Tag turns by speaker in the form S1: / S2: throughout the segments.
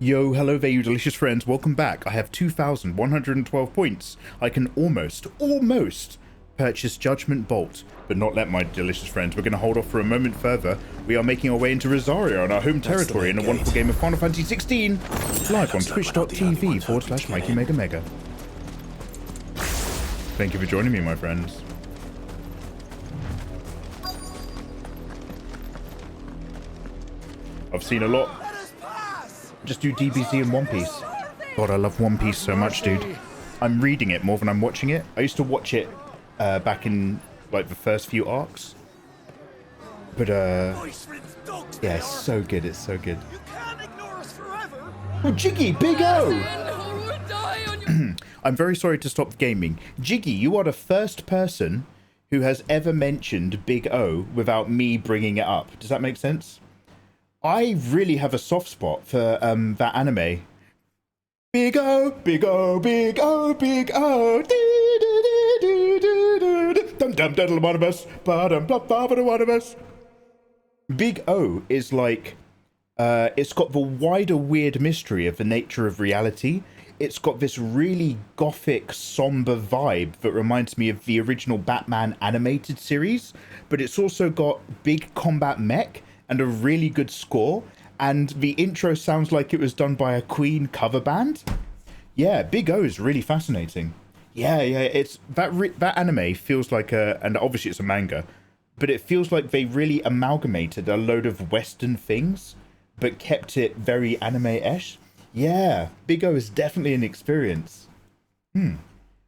S1: Yo, hello there, you delicious friends. Welcome back. I have 2,112 points. I can almost purchase Judgment Bolt, but not let my delicious friends. We're going to hold off for a moment further. We are making our way into Rosario on our home territory in a wonderful game of Final Fantasy XVI, live on twitch.tv/Mikey Mega Mega. Thank you for joining me, my friends. I've seen a lot. Just do DBZ and One Piece. God, I love One Piece so much, dude. I'm reading it more than I'm watching it. I used to watch it back in like the first few arcs. But yeah, it's so good. It's so good. Oh, Jiggy, Big O! I'm very sorry to stop gaming. Jiggy, you are the first person who has ever mentioned Big O without me bringing it up. Does that make sense? I really have a soft spot for that anime. Big O, Big O, Big O, Big O. Big O is like, it's got the wider weird mystery of the nature of reality. It's got this really gothic, somber vibe that reminds me of the original Batman animated series, but it's also got big combat mech and a really good score, and the intro sounds like it was done by a Queen cover band. Yeah, Big O is really fascinating. Yeah, it's that anime feels like and obviously it's a manga, but it feels like they really amalgamated a load of Western things, but kept it very anime-esque. Yeah, Big O is definitely an experience.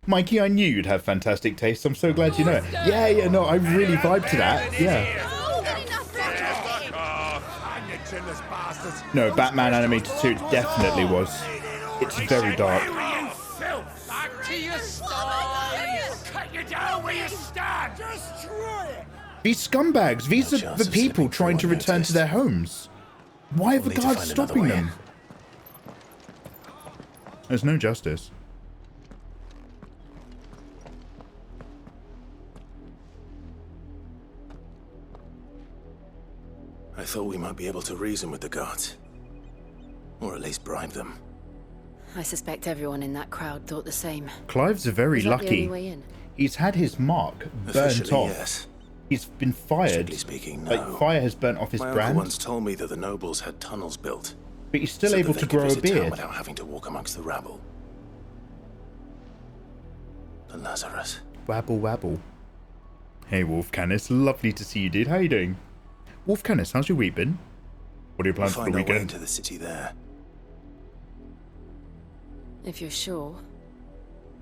S1: Mikey, I knew you'd have fantastic taste. I'm so glad you know it. Yeah, no, I really vibe to that. Yeah. No, Batman animated series definitely was. It's very dark. These scumbags, these are the people trying to return to their homes. Why are the guards stopping them? There's no justice.
S2: I thought we might be able to reason with the guards. Or at least bribe them.
S3: I suspect everyone in that crowd thought the same.
S1: Clive's very lucky.
S3: The only way in?
S1: He's had his mark burnt off. Yes. He's been fired.
S2: Strictly speaking, no.
S1: Like, fire has burnt off his brand.
S2: My uncle once told me that the nobles had tunnels built.
S1: But he's still able to grow a beard.
S2: Without having to walk amongst the rabble. The Lazarus.
S1: Wabble, wabble. Hey, Wolf Canis. Lovely to see you, dude. How you doing? Wolf Canis, how's your week been? What are your plans for the weekend?
S2: We'll find our way into the city there.
S3: If you're sure.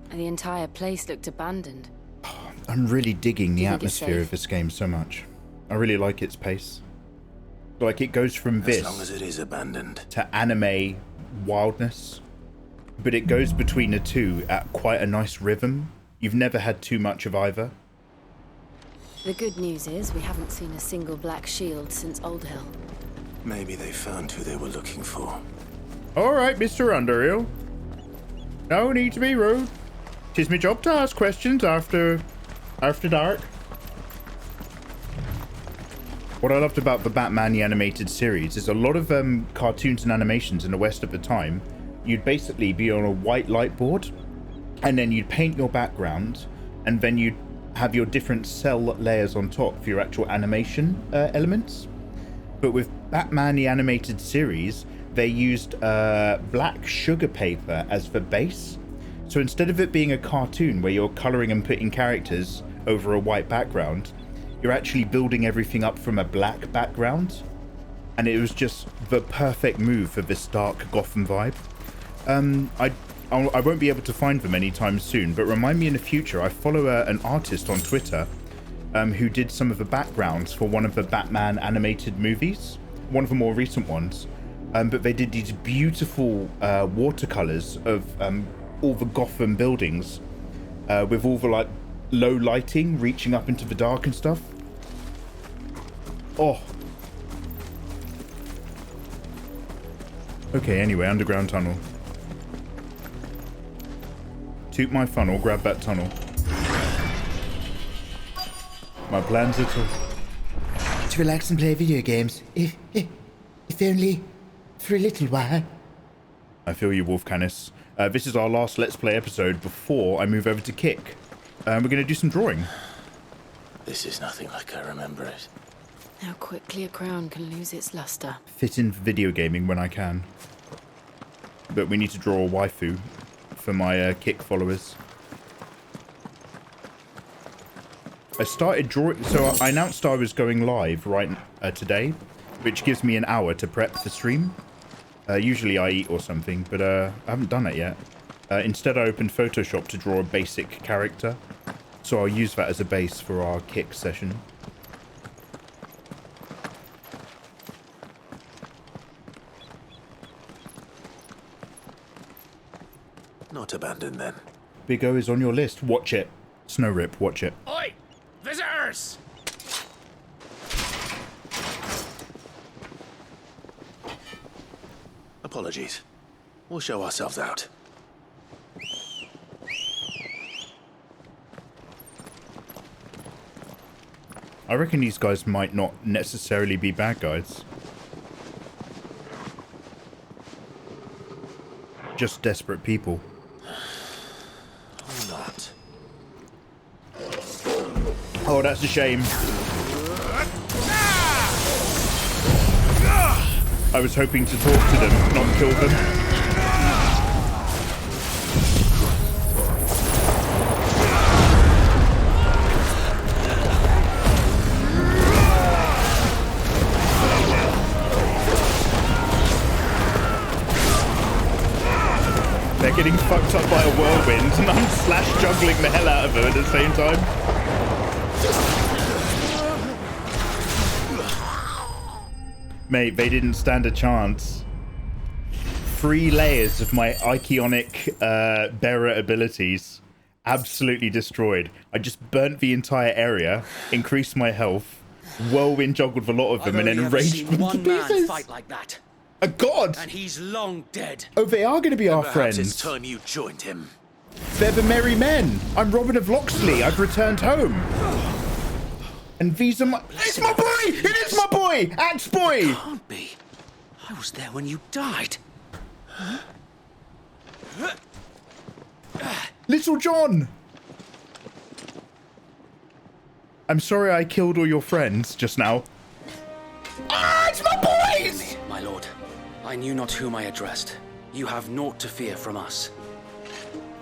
S3: The entire place looked abandoned.
S1: I'm really digging the atmosphere of this game so much. I really like its pace. Like, it goes from this
S2: as long as it is abandoned
S1: to anime wildness, but it goes between the two at quite a nice rhythm. You've never had too much of either.
S3: The good news is we haven't seen a single black shield since Old Hill.
S2: Maybe they found who they were looking for.
S1: Alright, Mr. Underhill. No need to be rude. 'Tis my job to ask questions after dark. What I loved about the Batman the animated series is a lot of cartoons and animations in the West at the time, you'd basically be on a white light board, and then you'd paint your background, and then you'd have your different cell layers on top for your actual animation elements. But with Batman the animated series, they used black sugar paper as the base. So instead of it being a cartoon where you're coloring and putting characters over a white background, you're actually building everything up from a black background. And it was just the perfect move for this dark Gotham vibe. I won't be able to find them anytime soon, but remind me in the future. I follow an artist on Twitter who did some of the backgrounds for one of the Batman animated movies, one of the more recent ones. But they did these beautiful watercolors of all the Gotham buildings with all the like low lighting reaching up into the dark and stuff. Oh. Okay, anyway, underground tunnel. Toot my funnel, grab that tunnel. My plans are to relax and play video games. If only for a little while. I feel you, Wolf Canis. This is our last Let's Play episode before I move over to Kick. We're going to do some drawing.
S2: This is nothing like I remember it.
S3: How quickly a crown can lose its luster.
S1: Fit in video gaming when I can. But we need to draw a waifu for my Kick followers. I started drawing... So I announced I was going live today, which gives me an hour to prep the stream. Usually I eat or something, but I haven't done it yet. Instead, I opened Photoshop to draw a basic character. So I'll use that as a base for our Kick session.
S2: Not abandoned then.
S1: Big O is on your list. Watch it. Snow Rip, watch it.
S4: Oi! Visitors!
S2: Apologies. We'll show ourselves out.
S1: I reckon these guys might not necessarily be bad guys. Just desperate people.
S2: Or not.
S1: Oh, that's a shame. I was hoping to talk to them, not kill them. They're getting fucked up by a whirlwind, and I'm slash juggling the hell out of them at the same time. Mate, they didn't stand a chance. 3 layers of my iconic bearer abilities absolutely destroyed. I just burnt the entire area, increased my health, whirlwind juggled a lot of them, and then raged them to
S4: one man
S1: pieces.
S4: fight like that,
S1: A god!
S4: and he's long dead.
S1: Oh, they are going to be our
S2: Perhaps
S1: friends.
S2: it's time you joined him.
S1: They're the merry men. I'm Robin of Locksley. I've returned home. And these are my... It's my boy! It is my boy! Axe boy!
S4: Can't be. I was there when you died.
S1: Little John! I'm sorry I killed all your friends just now. Ah, it's my boys!
S4: My lord, I knew not whom I addressed. You have naught to fear from us.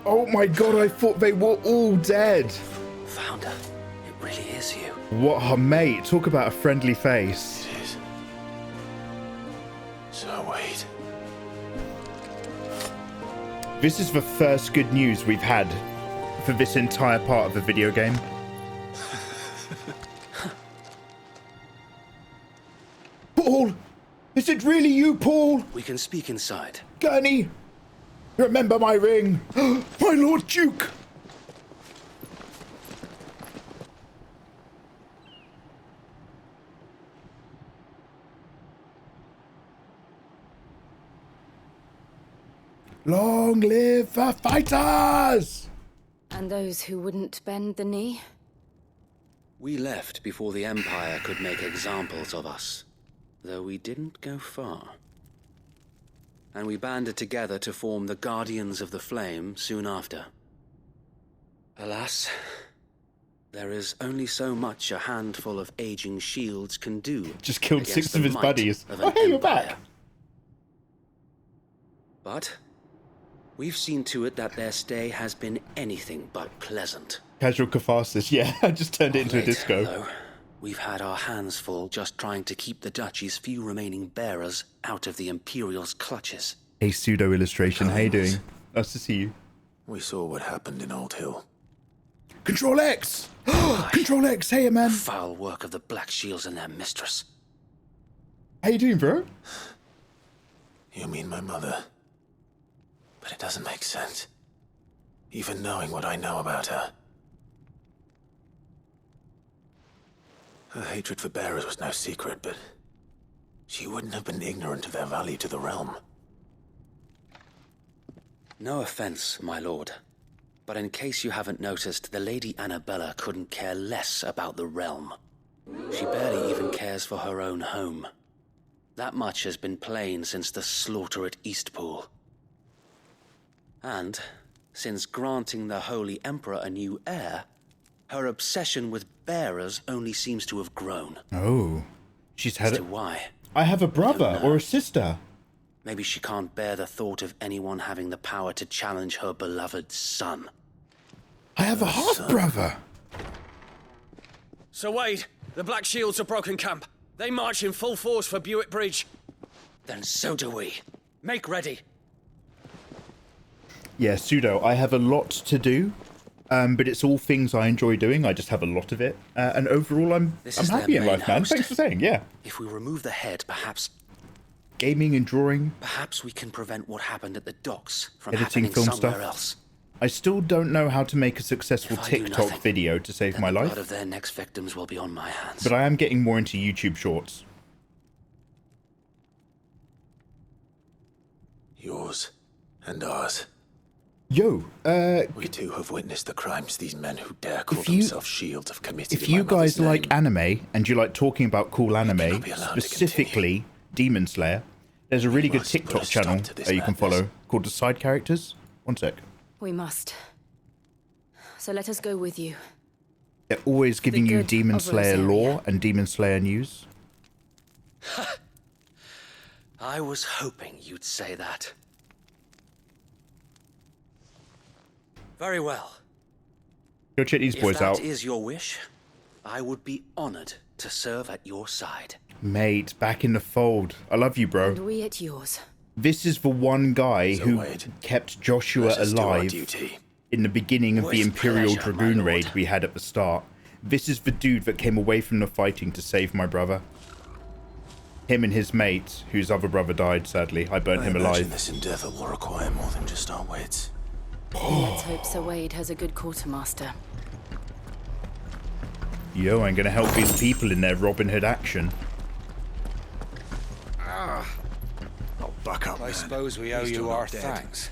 S1: Oh my god, I thought they were all dead.
S4: Founder, it really is you.
S1: What a mate. Talk about a friendly face.
S2: It is. So wait.
S1: This is the first good news we've had for this entire part of the video game. Paul! Is it really you, Paul?
S4: We can speak inside.
S1: Gurney! Remember my ring! My Lord Duke! Long live the fighters!
S3: And those who wouldn't bend the knee?
S4: We left before the Empire could make examples of us, though we didn't go far. And we banded together to form the Guardians of the Flame soon after. Alas, there is only so much a handful of aging shields can do.
S1: Just killed
S4: against
S1: 6 of
S4: the
S1: his
S4: might
S1: buddies.
S4: of
S1: Oh,
S4: an
S1: hey, you're
S4: empire.
S1: back.
S4: But we've seen to it that their stay has been anything but pleasant.
S1: Casual catharsis. Yeah, I just turned it into a
S4: Late,
S1: disco.
S4: though, we've had our hands full just trying to keep the Duchy's few remaining bearers out of the Imperial's clutches.
S1: Hey, pseudo illustration. How you doing? Nice to see you.
S2: We saw what happened in Old Hill.
S1: Control X! Control X! Hey, man.
S4: Foul work of the Black Shields and their mistress.
S1: How you doing, bro?
S2: You mean my mother? But it doesn't make sense. Even knowing what I know about her. Her hatred for bearers was no secret, but she wouldn't have been ignorant of their value to the realm.
S4: No offense, my lord, but in case you haven't noticed, the Lady Annabella couldn't care less about the realm. She barely even cares for her own home. That much has been plain since the slaughter at Eastpool. And, since granting the Holy Emperor a new heir, her obsession with bearers only seems to have grown.
S1: Oh. She's had
S4: As
S1: it.
S4: to why?
S1: I have a brother or a sister.
S4: Maybe she can't bear the thought of anyone having the power to challenge her beloved son.
S1: I have a half-brother.
S5: Sir Wade, the Black Shields have broken camp. They march in full force for Buick Bridge.
S4: Then so do we. Make ready.
S1: Yeah, Pseudo, I have a lot to do, but it's all things I enjoy doing. I just have a lot of it. And overall, I'm happy in life, man.
S4: host.
S1: Thanks for saying, yeah.
S4: If we remove the head, perhaps
S1: Gaming and drawing.
S4: we can prevent what happened at the docks from
S1: Editing
S4: happening
S1: film
S4: somewhere
S1: stuff.
S4: else.
S1: I still don't know how to make a successful
S4: If I do
S1: TikTok
S4: nothing,
S1: video to save my
S4: The
S1: life,
S4: blood of their next victims will be on my hands.
S1: but I am getting more into YouTube Shorts.
S2: Yours and ours.
S1: Yo,
S2: We too have witnessed the crimes these men who dare call
S1: If you-
S2: themselves shields have committed.
S1: if
S2: in my
S1: you guys
S2: mother's
S1: like
S2: name.
S1: anime and you like talking about cool anime,
S2: cannot be allowed to
S1: specifically Demon Slayer, there's a really good
S2: must put
S1: TikTok
S2: a stop
S1: channel
S2: to this
S1: that you can
S2: madness.
S1: follow called The Side Characters. One sec.
S3: We must. So let us go with you.
S1: They're always giving you
S3: good
S1: Demon
S3: of
S1: Slayer
S3: Rosaria.
S1: lore and Demon Slayer news.
S4: I was hoping you'd say that. Very well.
S1: Go check these
S4: If
S1: boys
S4: that
S1: out.
S4: is your wish, I would be honored to serve at your side.
S1: Mate, back in the fold. I love you, bro.
S3: And we at yours.
S1: This is the one guy
S2: So
S1: who
S2: Wade,
S1: kept Joshua
S2: let us do our
S1: alive
S2: duty.
S1: in the beginning of the
S4: With
S1: Imperial
S4: pleasure, my
S1: Dragoon
S4: lord.
S1: raid we had at the start. This is the dude that came away from the fighting to save my brother. Him and his mate, whose other brother died, sadly. I burnt
S2: I
S1: him
S2: imagine
S1: alive.
S2: this endeavor will require more than just our wits.
S3: Let's hope Sir Wade has a good quartermaster.
S1: Yo, I'm gonna help these people in their Robin Hood action.
S2: Oh, buck up,
S6: I
S2: man.
S6: suppose we owe
S2: He's
S6: you
S2: still
S6: our
S2: not dead.
S6: thanks.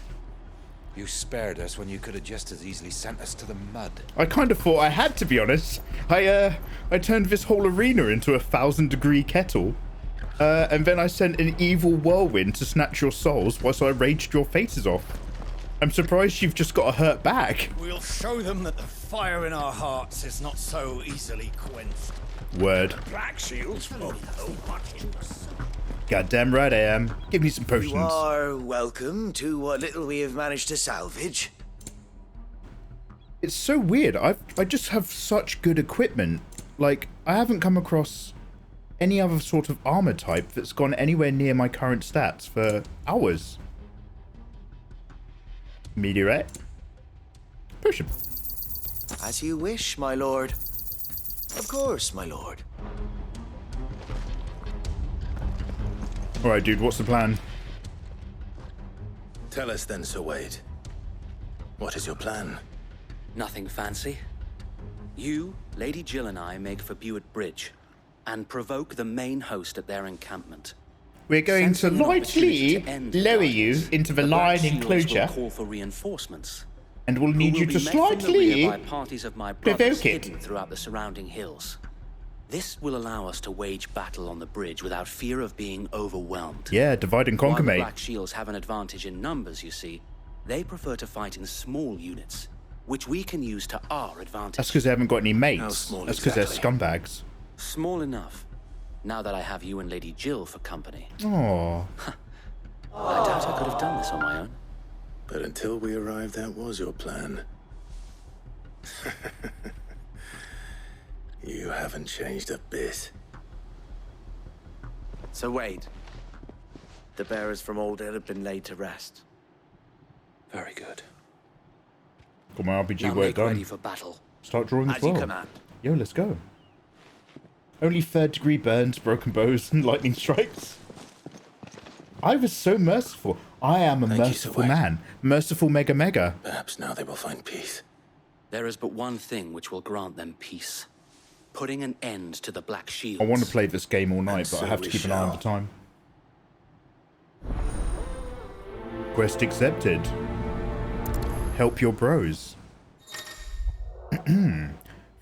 S6: You spared us when you could have just as easily sent us to the mud.
S1: I kind of thought I had, to be honest. I turned this whole arena into a 1,000-degree kettle. And then I sent an evil whirlwind to snatch your souls whilst I raged your faces off. I'm surprised you've just got a hurt back.
S7: We'll show them that the fire in our hearts is not so easily quenched.
S1: Word.
S7: Black Shields won't know what use.
S1: Goddamn right I am. Give me some potions.
S8: You are welcome to what little we have managed to salvage.
S1: It's so weird. I just have such good equipment. Like, I haven't come across any other sort of armor type that's gone anywhere near my current stats for hours. Meteorite. Potion.
S8: As you wish, my lord. Of course, my lord.
S1: Alright, dude, what's the plan?
S2: Tell us then, Sir Wade. What is your plan?
S4: Nothing fancy. You, Lady Jill and I make for Buick Bridge and provoke the main host at their encampment.
S1: We're going to
S4: Sensing an opportunity
S1: lightly
S4: to end the
S1: lower you
S4: Guardians,
S1: into the
S4: Black
S1: line
S4: Shields
S1: enclosure,
S4: will call for reinforcements.
S1: and we'll
S4: who
S1: need
S4: will
S1: you
S4: be
S1: to
S4: met from the rear
S1: slightly
S4: by parties of my
S1: provoke
S4: brothers
S1: it.
S4: hidden throughout the surrounding hills. This will allow us to wage battle on the bridge without fear of being overwhelmed.
S1: Yeah, divide and
S4: While
S1: conquer,
S4: the
S1: mate.
S4: Black Shields have an advantage in numbers, you see, they prefer to fight in small units, which we can use to our advantage.
S1: That's because they haven't got any
S2: How
S1: mates.
S2: small
S1: That's because
S2: exactly?
S1: they're scumbags.
S4: Small enough, now that I have you and Lady Jill for company.
S1: Aww.
S4: I doubt I could have done this on my own.
S2: But until we arrived, that was your plan. You haven't changed a bit.
S8: Sir Wade, the bearers from Oldale have been laid to rest.
S4: Very good.
S1: Got my RPG
S4: Now
S1: work
S4: make ready
S1: done.
S4: for battle.
S1: Start drawing as
S8: As you
S1: well.
S8: command.
S1: Yo, let's go. Only 3rd-degree burns, broken bows, and lightning strikes. I was so merciful. I am a
S2: Thank you, Sir
S1: merciful
S2: Wade.
S1: man. Merciful mega.
S2: Perhaps now they will find peace.
S4: There is but one thing which will grant them peace. Putting an end to the Black Shields.
S1: I want to play this game all night, but
S2: so
S1: I have to
S2: we
S1: keep an eye on
S2: shall.
S1: the time. Quest accepted. Help your bros.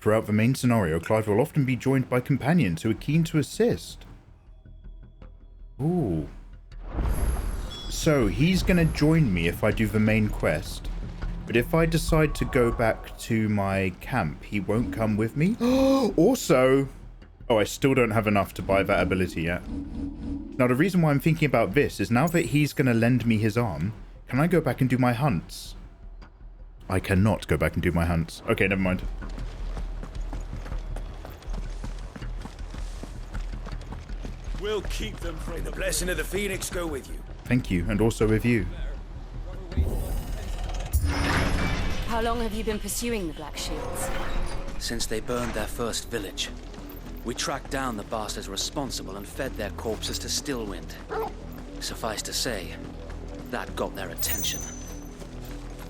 S1: Throughout the main scenario, Clive will often be joined by companions who are keen to assist. Ooh. So he's gonna join me if I do the main quest. But if I decide to go back to my camp, he won't come with me. Also, oh, I still don't have enough to buy that ability yet. Now, the reason why I'm thinking about this is now that he's going to lend me his arm, can I go back and do my hunts? I cannot go back and do my hunts. Okay, never mind.
S7: We'll keep them from the blessing of the Phoenix go with you.
S1: Thank you, and also with you.
S3: How long have you been pursuing the Black Shields?
S4: Since they burned their first village, we tracked down the bastards responsible and fed their corpses to Stillwind. Suffice to say, that got their attention.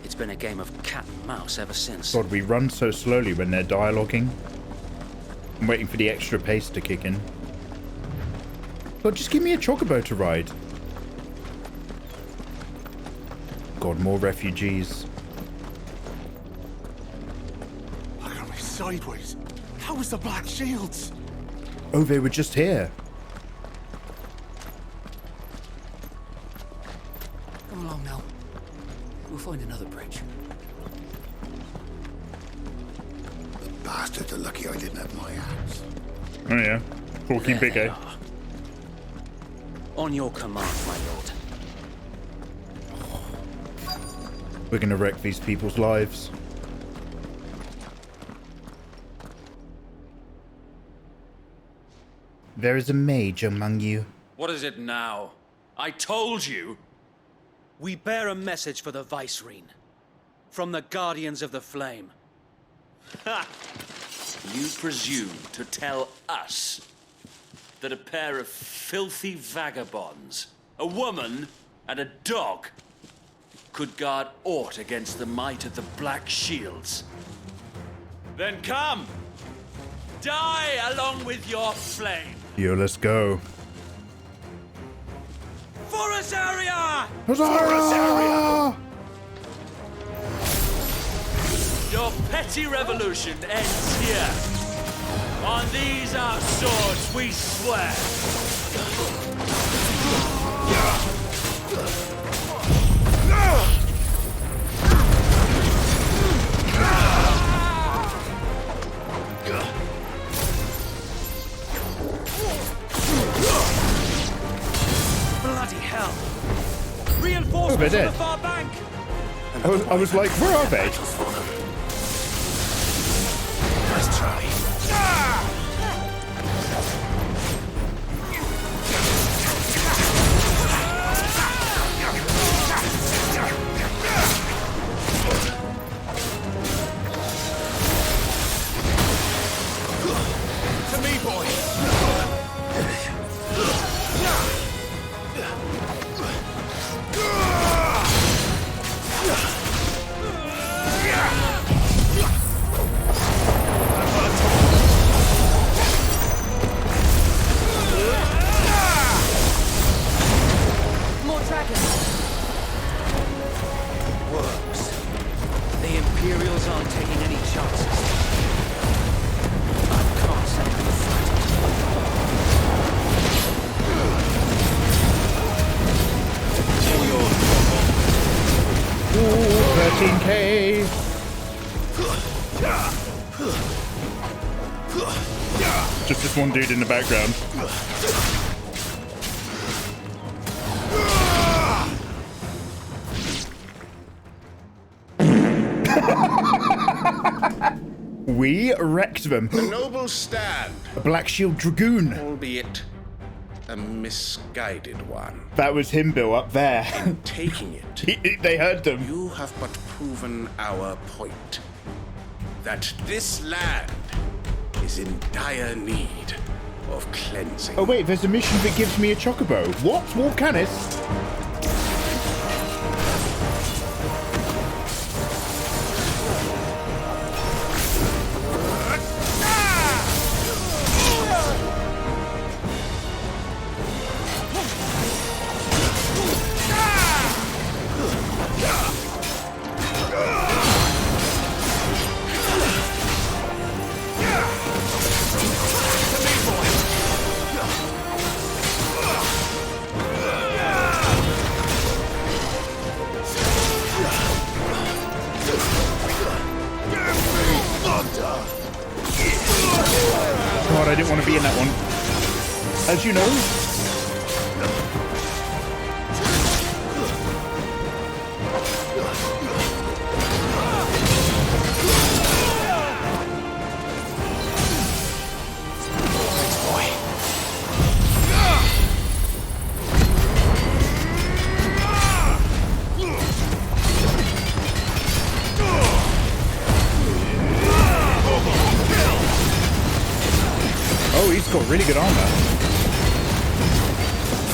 S4: It's been a game of cat and mouse ever since.
S1: God, we run so slowly when they're dialoguing. I'm waiting for the extra pace to kick in. God, just give me a chocobo to ride. God, more refugees.
S2: Look at me sideways. How was the Black Shields?
S1: Oh, they were just here.
S7: Come along now. We'll find another bridge.
S2: The bastards are lucky I didn't have my axe.
S1: Oh yeah, talking big, eh?
S4: On your command, my lord.
S1: We're gonna wreck these people's lives. There is a mage among you.
S5: What is it now? I told you!
S4: We bear a message for the Vicereine. From the Guardians of the Flame.
S5: Ha! You presume to tell us that a pair of filthy vagabonds, a woman and a dog, could guard aught against the might of the Black Shields? Then come! Die along with your flame!
S1: Yo, let's go.
S5: For Azaria!
S1: Huzzah!
S5: Your petty revolution ends here. On these our swords we swear.
S7: Bloody hell!
S5: Reinforcements
S1: they're
S5: on
S1: dead.
S5: the far bank.
S1: I was like, where are they?
S2: Nice try.
S7: To me, boy!
S3: More dragons!
S4: Works. The Imperials aren't taking any chances. I can't set them front.
S1: Ooh, 13k. Just this one dude in the background. We wrecked them.
S9: A noble stand,
S1: A Black Shield Dragoon.
S9: albeit a misguided one.
S1: That was him, Bill, up there.
S9: Taking it,
S1: They heard them.
S9: you have but proven our point. That this land is in dire need of cleansing.
S1: Oh wait, there's a mission that gives me a chocobo. What? Volcanis? I didn't want to be in that one. As you know. Oh, he's got really good armor.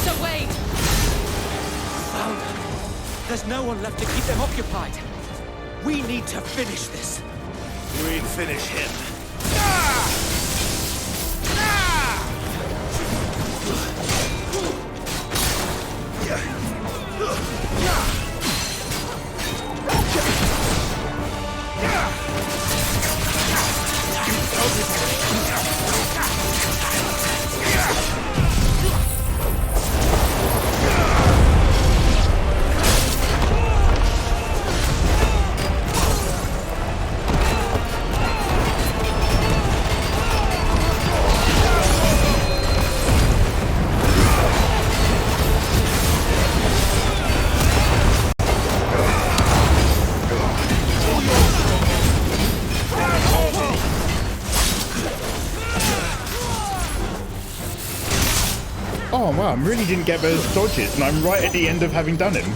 S10: So wait! Found them. There's no one left to keep them occupied. We need to finish this.
S2: We finish him.
S1: Oh wow, I really didn't get those dodges, and I'm right at the end of having done him.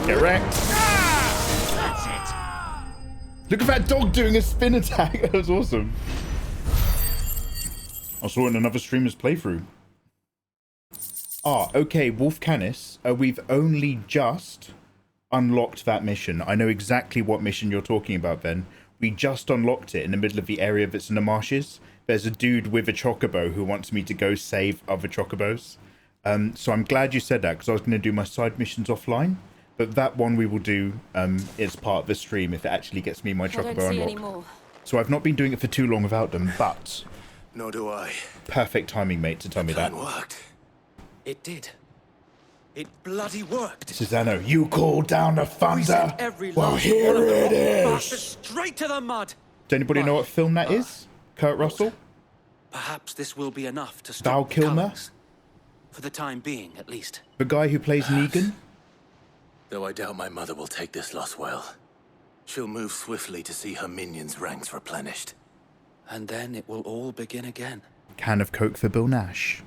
S1: Get wrecked.
S10: That's it.
S1: Look at that dog doing a spin attack. That was awesome. I saw it in another streamer's playthrough. Ah, okay, Wolf Canis. We've only just unlocked that mission. I know exactly what mission you're talking about, Ben. We just unlocked it in the middle of the area that's in the marshes. There's a dude with a chocobo who wants me to go save other chocobos. So I'm glad you said that, because I was going to do my side missions offline. But that one we will do as part of the stream if it actually gets me my chocobo
S3: I don't see any
S1: unlocked.
S3: more.
S1: So I've not been doing it for too long without them, but...
S2: Nor do I.
S1: Perfect timing, mate, to tell me that.
S2: Plan worked.
S10: It did. It bloody worked.
S1: Susano, you called down the
S10: We
S1: thunder.
S10: sent every
S1: Well,
S10: last
S1: here
S10: one of the
S1: it
S10: rotten
S1: is.
S10: bastards straight to the mud.
S1: Does anybody know what film that is? Kurt Russell?
S10: Perhaps this will be enough to
S1: Val
S10: stop the
S1: Kilmer?
S10: colors. For the time being, at least.
S1: The guy who plays Negan?
S2: Though I doubt my mother will take this loss well. She'll move swiftly to see her minions' ranks replenished.
S4: And then it will all begin again.
S1: Can of Coke for Bill Nash.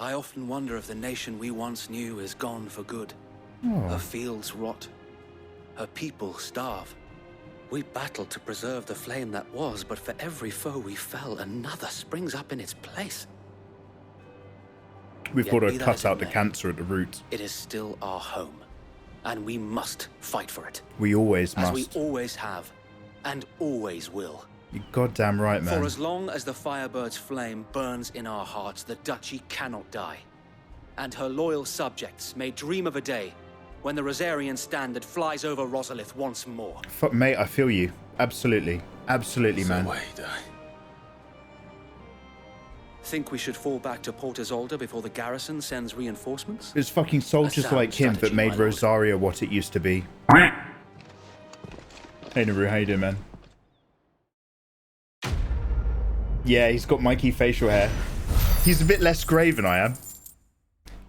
S4: I often wonder if the nation we once knew is gone for good.
S1: Oh.
S4: Her fields rot. Her people starve. We battled to preserve the flame that was, but for every foe we fell, another springs up in its place.
S1: We've
S4: Yet
S1: got to
S4: be that
S1: cut
S4: as it
S1: out the
S4: may,
S1: cancer at the root.
S4: It is still our home, and we must fight for it.
S1: We always
S4: As
S1: must.
S4: we always have, and always will.
S1: You're goddamn right, man.
S4: For as long as the Firebird's flame burns in our hearts, the Duchy cannot die. And her loyal subjects may dream of a day when the Rosarian standard flies over Rosalith once more.
S1: Fuck, mate, I feel you. Absolutely. Absolutely, man.
S2: So wait,
S4: Think we should fall back to Port Isolde before the garrison sends reinforcements?
S1: It's fucking soldiers
S4: sound
S1: like him that
S4: strategy,
S1: made
S4: my lord.
S1: Rosaria what it used to be. Hey, Naru, how you doing, man? Yeah, he's got Mikey facial hair. He's a bit less grey than I am.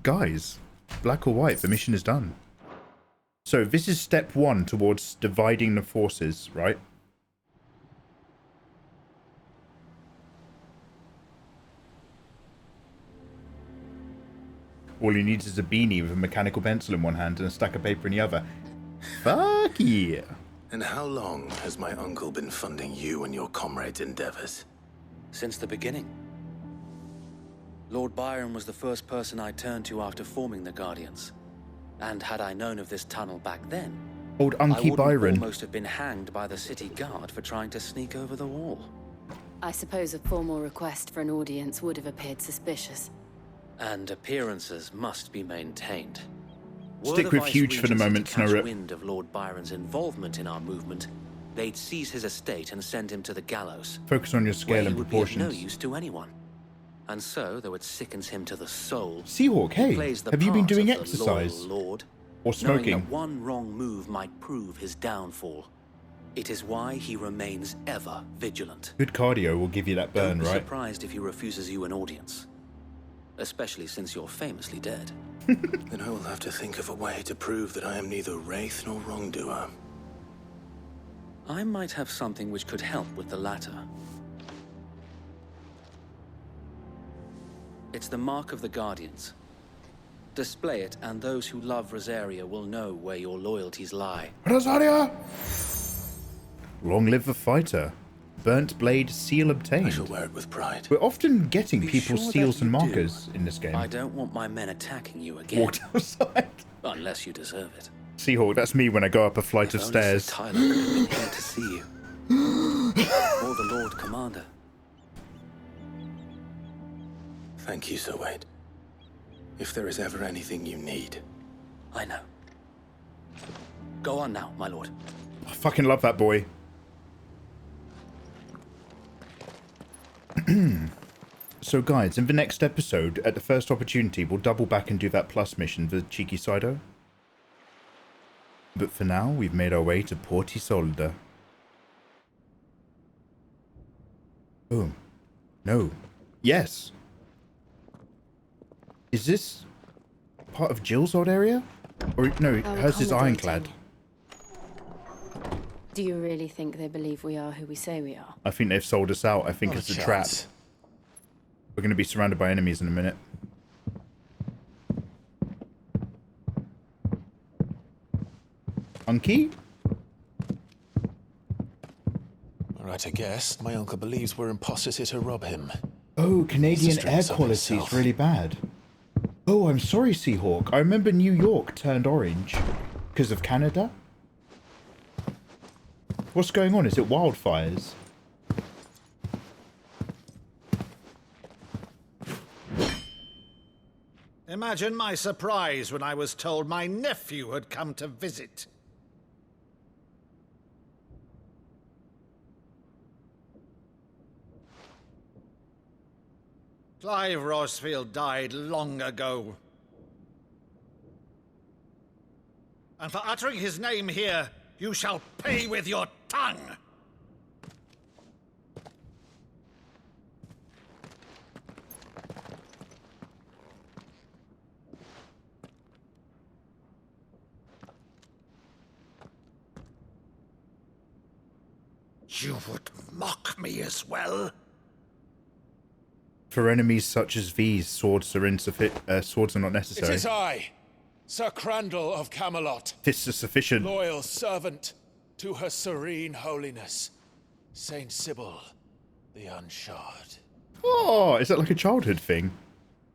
S1: Guys, black or white, the mission is done. So this is step one towards dividing the forces, right? All he needs is a beanie with a mechanical pencil in one hand and a stack of paper in the other. Fuck yeah.
S2: And how long has my uncle been funding you and your comrades' endeavors?
S4: Since the beginning. Lord Byron was the first person I turned to after forming the Guardians. And had I known of this tunnel back then,
S1: Old
S4: I
S1: Unky
S4: would
S1: Byron.
S4: almost have been hanged by the city guard for trying to sneak over the wall.
S3: I suppose a formal request for an audience would have appeared suspicious.
S4: And appearances must be maintained. Were
S1: Stick
S4: the
S1: with
S4: Vice
S1: huge for the
S4: Regents
S1: moment,
S4: to catch
S1: Snorri.
S4: wind of Lord Byron's involvement in our movement, they'd seize his estate and send him to the gallows.
S1: Focus on your
S4: where
S1: scale
S4: he
S1: and
S4: would be of no
S1: proportions.
S4: use to anyone. And so, though it sickens him to the soul,
S1: Seahawk,
S4: he
S1: hey,
S4: plays the
S1: have you been
S4: part
S1: doing
S4: of the
S1: exercise?
S4: loyal lord
S1: Or smoking.
S4: Knowing that one wrong move might prove his downfall. It is why he remains ever vigilant.
S1: Good cardio will give you that burn,
S4: Don't be
S1: right?
S4: surprised if he refuses you an audience. Especially since you're famously dead.
S2: Then I will have to think of a way to prove that I am neither wraith nor wrongdoer.
S4: I might have something which could help with the latter. It's the mark of the Guardians. Display it, and those who love Rosaria will know where your loyalties lie.
S1: Rosaria! Long live the fighter. Burnt blade seal obtained.
S2: I shall wear it with pride.
S1: We're often getting people's
S4: sure
S1: seals
S4: that
S1: and
S4: you
S1: markers
S4: do.
S1: in this game.
S4: I don't want my men attacking you again.
S1: Walked outside.
S4: Unless you deserve it.
S1: Seahawk, that's me when I go up a flight of
S4: If only
S1: stairs.
S4: Sir Tyler could have been here to see you. Or the Lord Commander.
S2: Thank you, Sir Wade. If there is ever anything you need.
S4: I know. Go on now, my lord.
S1: I fucking love that boy. So guys, in the next episode, at the first opportunity, we'll double back and do that plus mission for Cheeky Sido. But for now, we've made our way to Port Isolde. Oh. No. Yes. Is this part of Jill's old area? Or no, hers is ironclad.
S3: Do you really think they believe we are who we say we are?
S1: I think they've sold us out. I think
S2: Not
S1: it's
S2: a
S1: a trap.
S2: chance.
S1: We're going to be surrounded by enemies in a minute. Unky?
S2: Alright, I guess. My uncle believes we're imposters here to rob him.
S1: Oh, Canadian
S2: He's a
S1: air
S2: strip
S1: quality is
S2: himself.
S1: really bad. Oh, I'm sorry, Seahawk. I remember New York turned orange because of Canada. What's going on? Is it wildfires?
S7: Imagine my surprise when I was told my nephew had come to visit. Clive Rosfield died long ago. And for uttering his name here, you shall pay with your tongue! You would mock me as well?
S1: For enemies such as these, swords are swords are not
S6: It
S1: necessary.
S6: is I, Sir Crandall of Camelot,
S1: Fists are sufficient.
S6: loyal servant to her serene holiness, Saint Sybil, the Unshod.
S1: Oh, is that like a childhood thing?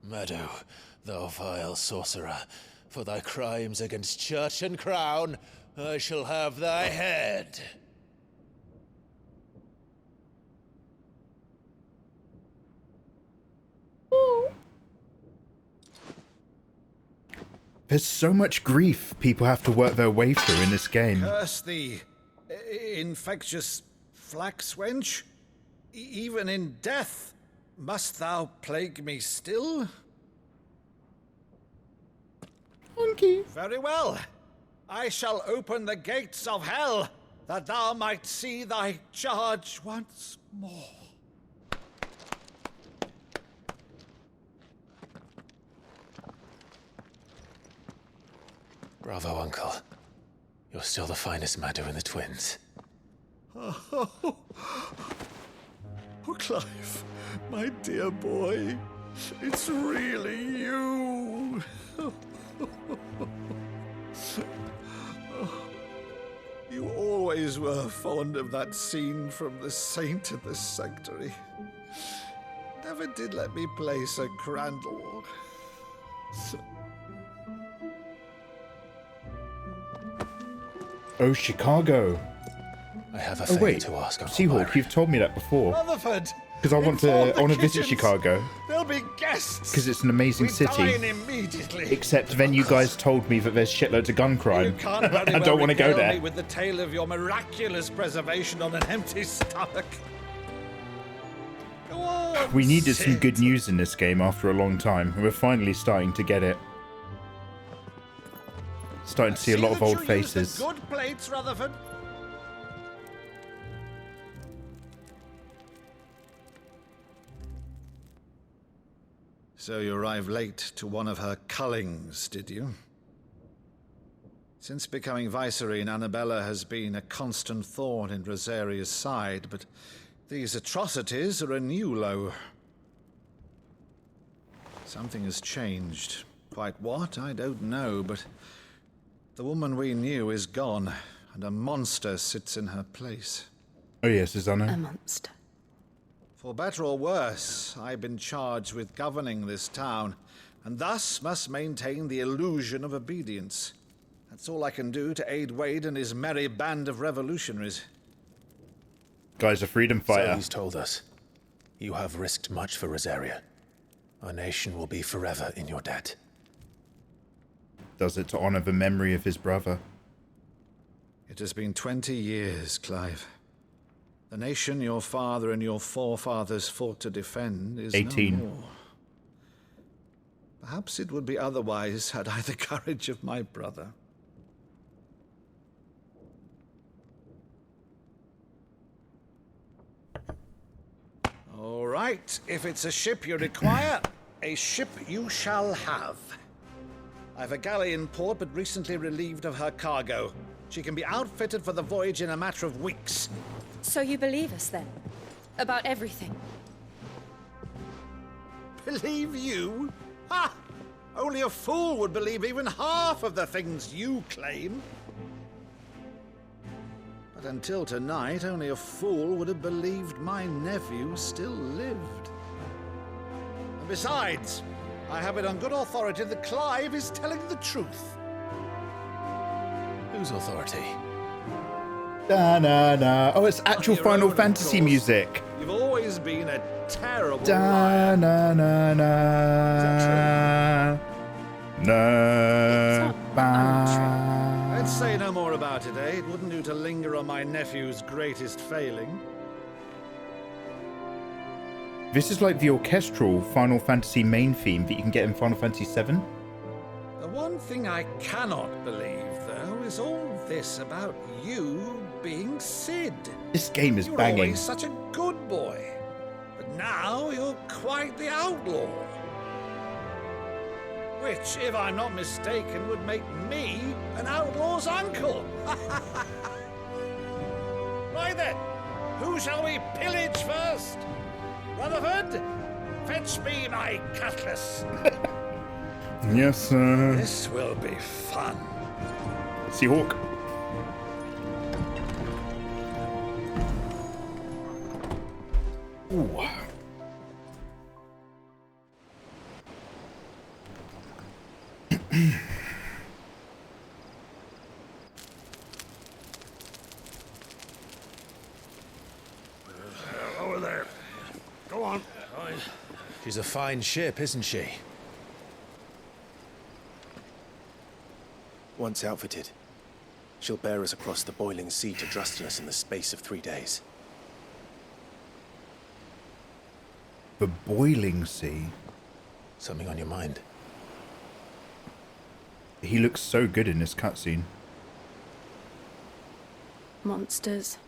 S6: Meadow, thou vile sorcerer, for thy crimes against church and crown, I shall have thy head.
S1: There's so much grief people have to work their way through in this game.
S7: Curse thee, infectious flax wench. Even in death, must thou plague me still?
S1: Unky.
S7: Very well. I shall open the gates of hell, that thou might see thy charge once more.
S2: Bravo, Uncle. You're still the finest Maddo in the twins.
S7: Oh, Clive, my dear boy, it's really you. You always were fond of that scene from The Saint in the Sanctuary. Never did let me play Sir Crandall.
S1: Oh, Chicago.
S2: I have a
S1: Oh
S2: favor
S1: wait,
S2: to ask, Uncle
S1: Seahawk,
S2: Myron.
S1: you've told me that before.
S7: Rutherford!
S1: Because I want to visit Chicago.
S7: There'll be guests!
S1: Because it's an amazing
S7: We
S1: city.
S7: dine immediately.
S1: Except then you guys told me that there's shitloads of gun
S7: You
S1: crime.
S7: can't very
S1: I
S7: well
S1: don't want to go
S7: regale me
S1: there.
S7: with the tale of your miraculous preservation on an empty stomach. Go on,
S1: We needed some
S7: sit.
S1: good news in this game after a long time, and we're finally starting to get it. Starting to see a lot of old faces.
S7: Good plates, Rutherford. So you arrived late to one of her cullings, did you? Since becoming Vicereine, Annabella has been a constant thorn in Rosaria's side, but these atrocities are a new low. Something has changed. Quite what, I don't know, but the woman we knew is gone, and a monster sits in her place.
S1: Oh yes, Susanna.
S3: A monster.
S7: For better or worse, I've been charged with governing this town, and thus must maintain the illusion of obedience. That's all I can do to aid Wade and his merry band of revolutionaries.
S1: Guy's a freedom fighter.
S6: So he's told us. You have risked much for Rosaria. Our nation will be forever in your debt.
S1: Does it to honor the memory of his brother.
S7: It has been 20 years, Clive. The nation your father and your forefathers fought to defend is
S1: 18.
S7: no more. Perhaps it would be otherwise had I the courage of my brother. All right, if it's a ship you require, a ship you shall have. I've a galley in port, but recently relieved of her cargo. She can be outfitted for the voyage in a matter of weeks.
S11: So you believe us, then? About everything?
S7: Believe you? Ha! Only a fool would believe even half of the things you claim. But until tonight, only a fool would have believed my nephew still lived. And besides, I have it on good authority that Clive is telling the truth.
S6: Whose authority?
S1: Da na na. Oh, it's actual Final Fantasy music.
S7: You've always been a terrible
S1: Da
S7: liar.
S1: na na na. Na ba.
S7: Let's say no more about it, eh? It wouldn't do to linger on my nephew's greatest failing.
S1: This is like the orchestral Final Fantasy main theme that you can get in Final Fantasy VII.
S7: The one thing I cannot believe, though, is all this about you being Sid.
S1: This game is
S7: You were
S1: banging.
S7: always such a good boy, but now you're quite the outlaw. Which, if I'm not mistaken, would make me an outlaw's uncle. Right then, who shall we pillage first? Rutherford, fetch me my cutlass.
S1: Yes, sir.
S7: This will be fun.
S1: Seahawk. Ooh.
S7: Over there. Go on.
S6: She's a fine ship, isn't she?
S12: Once outfitted, she'll bear us across the boiling sea to Drustinus in the space of 3 days.
S1: The boiling sea.
S6: Something on your mind?
S1: He looks so good in this cutscene.
S11: Monsters.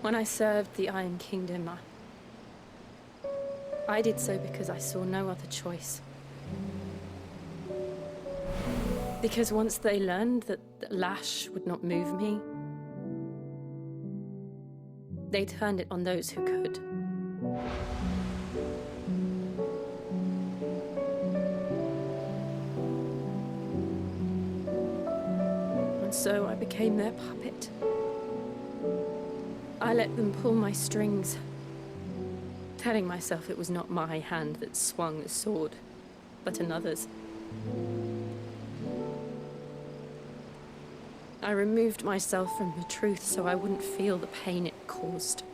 S11: When I served the Iron Kingdom, I did so because I saw no other choice. Because once they learned that Lash would not move me, they turned it on those who could. And so I became their puppet. I let them pull my strings, telling myself it was not my hand that swung the sword, but another's. I removed myself from the truth so I wouldn't feel the pain it caused.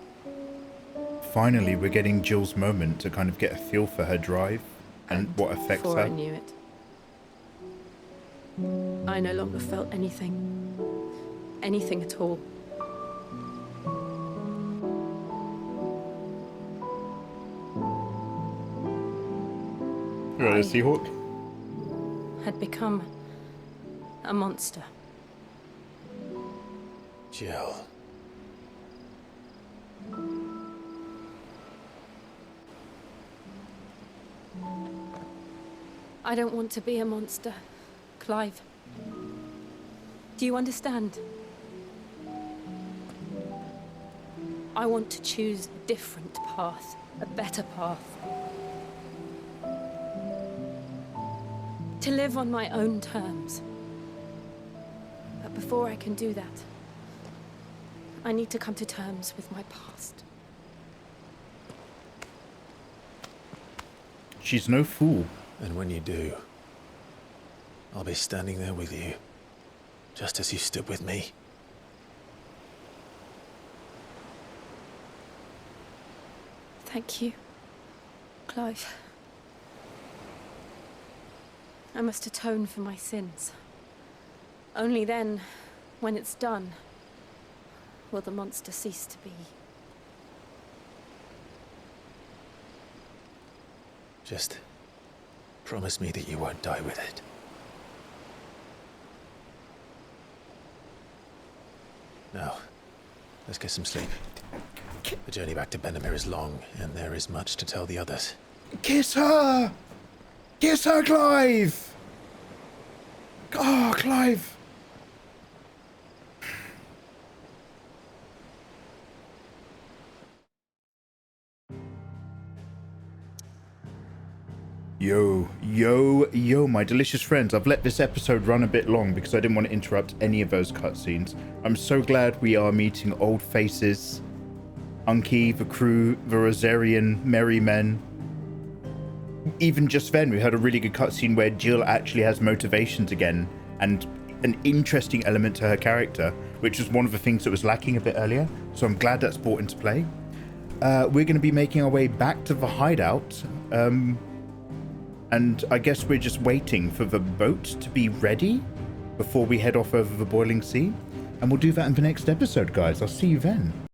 S1: Finally, we're getting Jill's moment to kind of get a feel for her drive and what affects
S11: Before
S1: her.
S11: I knew it, I no longer felt anything. Anything at all.
S1: Right, a Seahawk?
S11: Had become a monster.
S6: Jill.
S11: I don't want to be a monster, Clive. Do you understand? I want to choose a different path, a better path. To live on my own terms. But before I can do that, I need to come to terms with my past.
S1: She's no fool.
S6: And when you do, I'll be standing there with you, just as you stood with me.
S11: Thank you, Clive. I must atone for my sins. Only then, when it's done, will the monster cease to be.
S6: Just promise me that you won't die with it. Now, let's get some sleep. The journey back to Benamir is long, and there is much to tell the others.
S1: Kiss her! Kiss her, Clive! Oh, Clive! Yo, my delicious friends. I've let this episode run a bit long because I didn't want to interrupt any of those cutscenes. I'm so glad we are meeting old faces. Unky, the crew, the Rosarian merry men. Even just then, we had a really good cutscene where Jill actually has motivations again and an interesting element to her character, which was one of the things that was lacking a bit earlier. So I'm glad that's brought into play. We're going to be making our way back to the hideout. And I guess we're just waiting for the boat to be ready before we head off over the boiling sea. And we'll do that in the next episode, guys. I'll see you then.